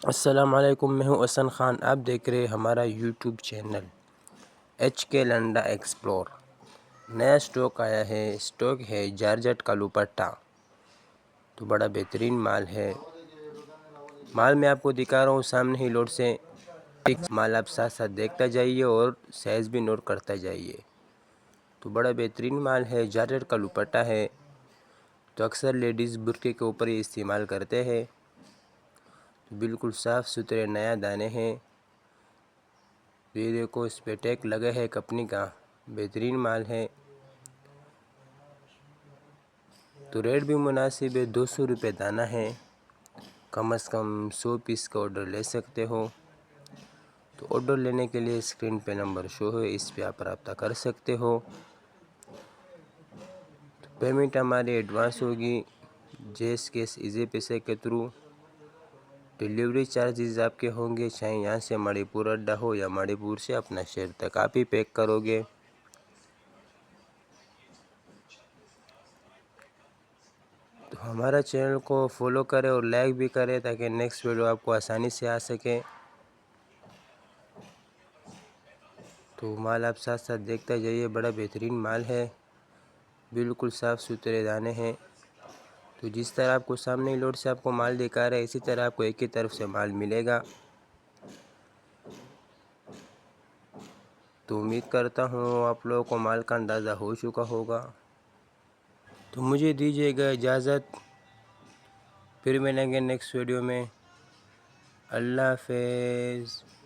السلام علیکم، میں ہوں حسن خان۔ آپ دیکھ رہے ہمارا یوٹیوب چینل ایچ کے لنڈا ایکسپلور۔ نیا سٹاک آیا ہے، سٹاک ہے جارجٹ کا دوپٹہ، تو بڑا بہترین مال ہے۔ مال میں آپ کو دکھا رہا ہوں سامنے ہی لوڈ سے۔ مال آپ ساتھ ساتھ دیکھتا جائیے اور سائز بھی نوٹ کرتا جائیے۔ تو بڑا بہترین مال ہے، جارجٹ کا دوپٹہ ہے، تو اکثر لیڈیز برقعے کے اوپر ہی استعمال کرتے ہیں۔ بالکل صاف ستھرے نیا دانے ہیں۔ یہ دیکھو، اس پہ ٹیگ لگا ہے کمپنی کا، بہترین مال ہے۔ تو ریٹ بھی مناسب ہے، 200 روپے دانہ ہے۔ کم از کم 100 پیس کا آرڈر لے سکتے ہو۔ تو آرڈر لینے کے لیے اسکرین پہ نمبر شو ہے، اس پہ آپ رابطہ کر سکتے ہو۔ پیمنٹ ہماری ایڈوانس ہوگی، جیس کیس ایزی پیسے کے تھرو۔ ڈیلیوری چارجز آپ کے ہوں گے، چاہے یہاں سے منی پور اڈا ہو یا منی پور سے اپنا شہر تک آپ ہی پیک کرو گے۔ تو ہمارا چینل کو فالو کرے اور لائک بھی کرے تاکہ نیکسٹ ویڈیو آپ کو آسانی سے آ سکے۔ تو مال آپ ساتھ ساتھ دیکھتا جائیے، بڑا بہترین مال ہے، بالکل صاف ستھرے دانے ہیں۔ تو جس طرح آپ کو سامنے لوڈ سے آپ کو مال دکھا رہا ہے، اسی طرح آپ کو ایک ہی طرف سے مال ملے گا۔ تو امید کرتا ہوں آپ لوگوں کو مال کا اندازہ ہو چکا ہوگا۔ تو مجھے دیجیے گا اجازت، پھر ملیں گے نیکسٹ ویڈیو میں۔ اللہ حافظ۔